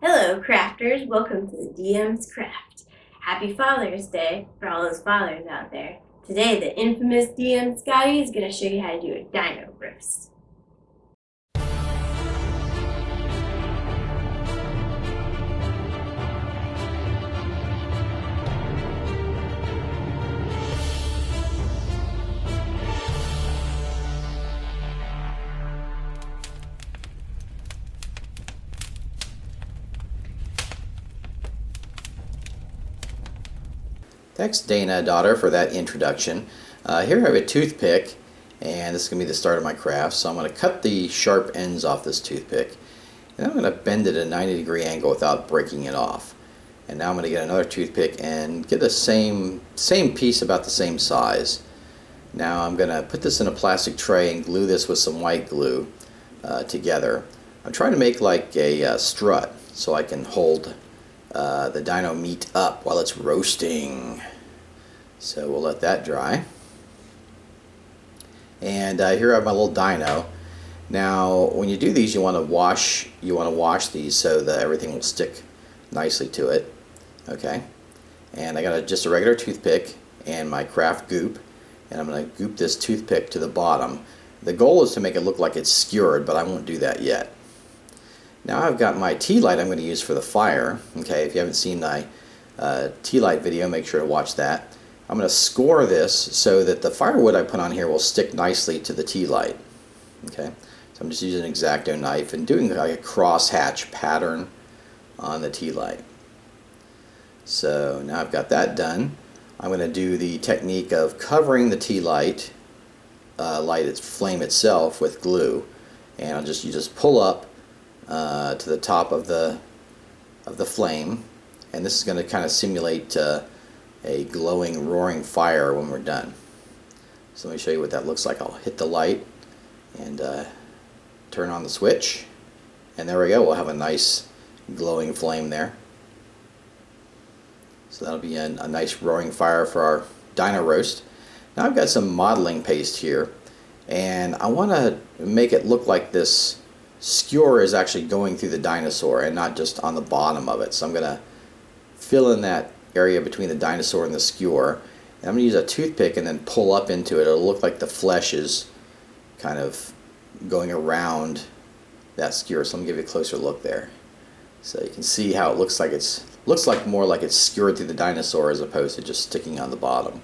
Hello, crafters. Welcome to the DM's Craft. Happy Father's Day for all those fathers out there. Today, the infamous DM Scotty is going to show you how to do a dino roast. Thanks, Dana, daughter, for that introduction. Here I have a toothpick, and this is going to be the start of my craft. So I'm going to cut the sharp ends off this toothpick, and I'm going to bend it at a 90-degree angle without breaking it off. And now I'm going to get another toothpick and get the same piece about the same size. Now I'm going to put this in a plastic tray and glue this with some white glue together. I'm trying to make like a strut so I can hold the dino meat up while it's roasting. So we'll let that dry. And here I have my little dino. Now when you do these, you want to wash these so that everything will stick nicely to it. Okay. And I got just a regular toothpick and my craft goop, and I'm going to goop this toothpick to the bottom. The goal is to make it look like it's skewered, but I won't do that yet. Now I've got my tea light I'm going to use for the fire. Okay, if you haven't seen my tea light video, make sure to watch that. I'm going to score this so that the firewood I put on here will stick nicely to the tea light. Okay, so I'm just using an X-Acto knife and doing like a cross-hatch pattern on the tea light. So now I've got that done. I'm going to do the technique of covering the tea light, flame itself with glue, and you just pull up to the top of the flame, and this is going to kind of simulate a glowing, roaring fire when we're done. So let me show you what that looks like. I'll hit the light and turn on the switch, and there we go. We'll have a nice glowing flame there. So that'll be a nice roaring fire for our dino roast. Now I've got some modeling paste here, and I want to make it look like this skewer is actually going through the dinosaur and not just on the bottom of it. So I'm going to fill in that area between the dinosaur and the skewer, and I'm going to use a toothpick and then pull up into it. It'll look like the flesh is kind of going around that skewer. So I'm going to give you a closer look there. So you can see how it looks like more like it's skewered through the dinosaur as opposed to just sticking on the bottom.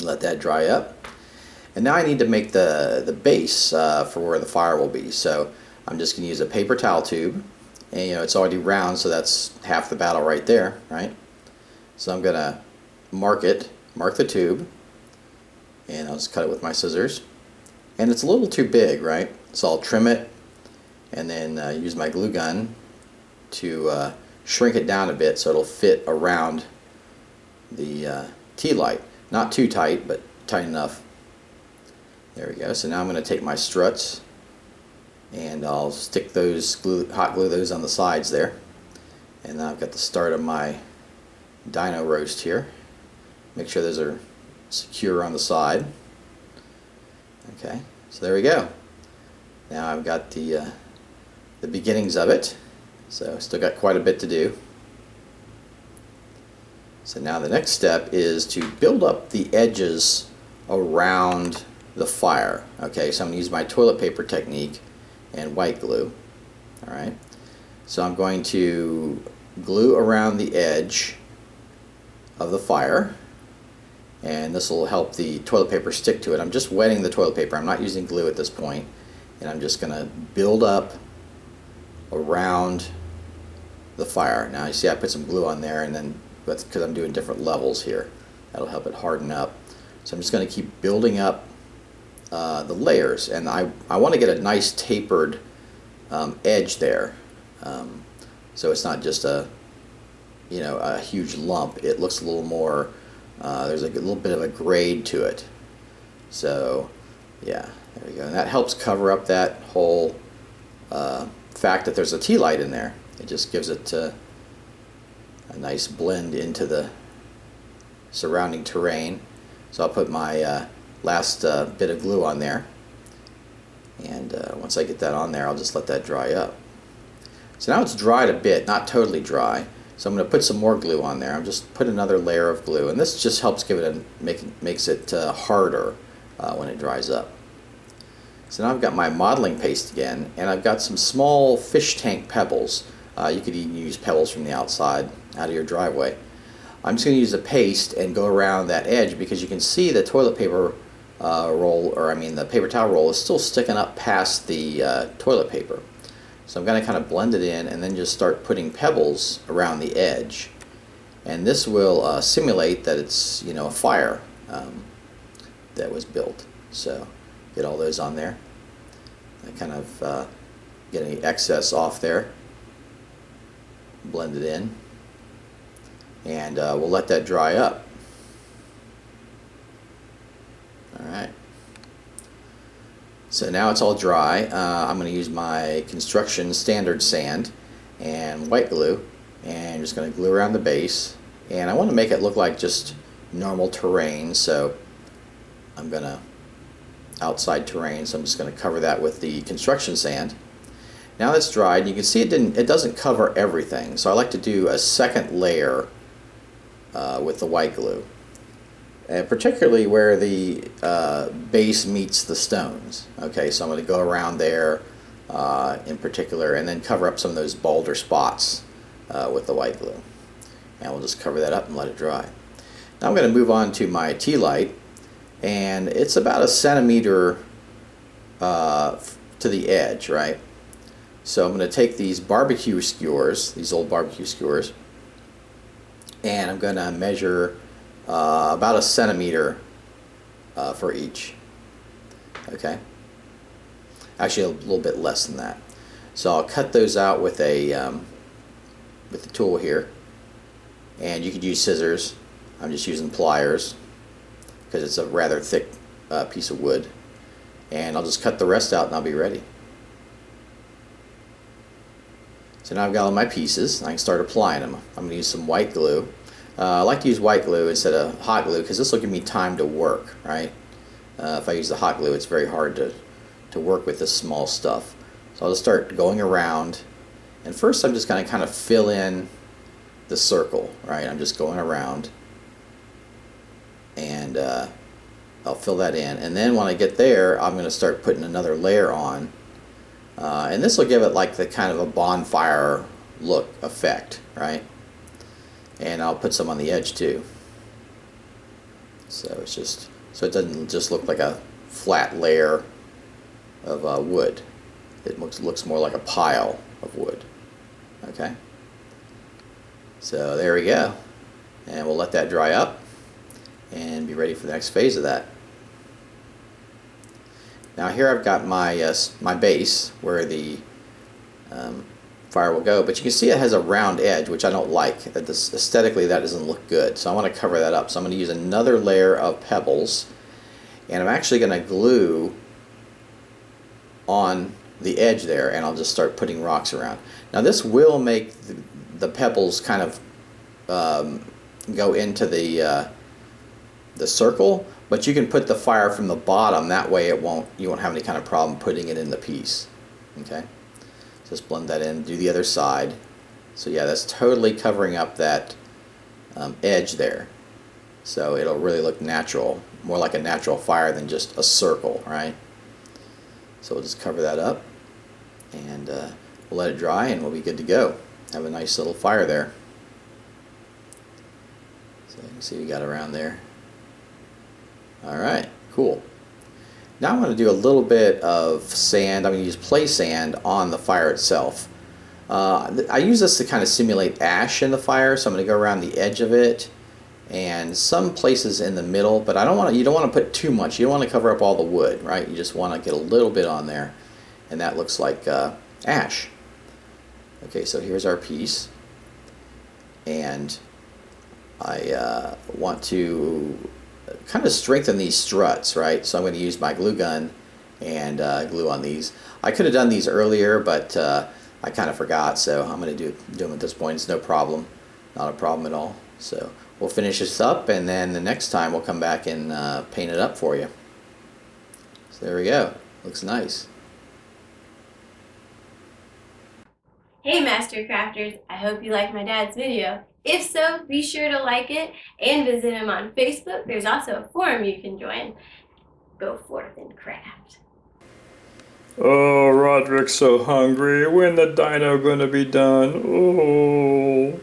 Let that dry up. And now I need to make the base for where the fire will be. So I'm just going to use a paper towel tube. And it's already round, so that's half the battle right there, right? So I'm going to mark the tube, and I'll just cut it with my scissors. And it's a little too big, right? So I'll trim it and then use my glue gun to shrink it down a bit so it'll fit around the tea light. Not too tight, but tight enough. There we go. So now I'm going to take my struts and I'll stick those hot glue those on the sides there. And now I've got the start of my dino roast here. Make sure those are secure on the side. Okay, so there we go. Now I've got the beginnings of it. So still got quite a bit to do. So now the next step is to build up the edges around the fire. Okay, so I'm going to use my toilet paper technique and white glue. Alright, so I'm going to glue around the edge of the fire, and this will help the toilet paper stick to it. I'm just wetting the toilet paper. I'm not using glue at this point, and I'm just going to build up around the fire. Now you see I put some glue on there, and then because I'm doing different levels here, that'll help it harden up. So I'm just going to keep building up the layers, and I want to get a nice tapered edge there, so it's not just a huge lump. It looks a little more there's a little bit of a grade to it. So yeah, there we go, and that helps cover up that whole fact that there's a tea light in there. It just gives it a nice blend into the surrounding terrain. So I'll put my last bit of glue on there, and once I get that on there, I'll just let that dry up. So now it's dried a bit, not totally dry. So I'm going to put some more glue on there. I'm just put another layer of glue, and this just helps give it makes it harder when it dries up. So now I've got my modeling paste again, and I've got some small fish tank pebbles. You could even use pebbles from the outside out of your driveway. I'm just going to use the paste and go around that edge because you can see the toilet paper roll, or I mean the paper towel roll, is still sticking up past the toilet paper. So I'm going to kind of blend it in and then just start putting pebbles around the edge. And this will simulate that it's, you know, a fire that was built. So get all those on there. I kind of get any excess off there. Blend it in. And we'll let that dry up. Alright. So now it's all dry. I'm going to use my construction standard sand and white glue, and I'm just going to glue around the base. And I want to make it look like just normal terrain, so I'm going to outside terrain, so I'm just going to cover that with the construction sand. Now that's dried, you can see it doesn't cover everything, so I like to do a second layer with the white glue. Particularly where the base meets the stones. Okay, so I'm going to go around there in particular and then cover up some of those boulder spots with the white glue. And we'll just cover that up and let it dry. Now I'm going to move on to my tea light, and it's about 1 centimeter to the edge, right? So I'm going to take these barbecue skewers, these old barbecue skewers, and I'm going to measure about 1 centimeter for each. Okay, actually a little bit less than that. So I'll cut those out with the tool here, and you could use scissors. I'm just using pliers because it's a rather thick piece of wood, and I'll just cut the rest out and I'll be ready. So now I've got all my pieces, and I can start applying them. I'm going to use some white glue. I like to use white glue instead of hot glue because this will give me time to work, right? If I use the hot glue, it's very hard to work with this small stuff. So I'll just start going around, and first I'm just going to kind of fill in the circle, right? I'm just going around, and I'll fill that in, and then when I get there, I'm going to start putting another layer on, and this will give it like the kind of a bonfire look effect, right? And I'll put some on the edge too. So it's just so it doesn't just look like a flat layer of wood. It looks more like a pile of wood. Okay. So there we go, and we'll let that dry up and be ready for the next phase of that. Now here I've got my my base where the fire will go, but you can see it has a round edge, which I don't like. Aesthetically, that doesn't look good, so I want to cover that up. So I'm going to use another layer of pebbles, and I'm actually going to glue on the edge there, and I'll just start putting rocks around. Now this will make the pebbles kind of go into the circle, but you can put the fire from the bottom. That way you won't have any kind of problem putting it in the piece. Okay. Just blend that in, do the other side. So yeah, that's totally covering up that edge there. So it'll really look natural, more like a natural fire than just a circle, right? So we'll just cover that up, and we'll let it dry, and we'll be good to go. Have a nice little fire there. So you can see we got around there. Alright, cool. Now I'm going to do a little bit of sand. I'm going to use play sand on the fire itself. I use this to kind of simulate ash in the fire, so I'm going to go around the edge of it and some places in the middle, but you don't want to put too much. You don't want to cover up all the wood, right? You just want to get a little bit on there, and that looks like ash. Okay, so here's our piece, and I want to kind of strengthen these struts, right? So I'm going to use my glue gun and glue on these. I could have done these earlier, but I kind of forgot, so I'm going to do them at this point. It's no problem, not a problem at all. So we'll finish this up, and then the next time we'll come back and paint it up for you. So there we go. Looks nice. Hey Master Crafters, I hope you like my dad's video. If so, be sure to like it and visit him on Facebook. There's also a forum you can join. Go forth and craft. Oh, Roderick's so hungry. When the dino gonna be done? Oh.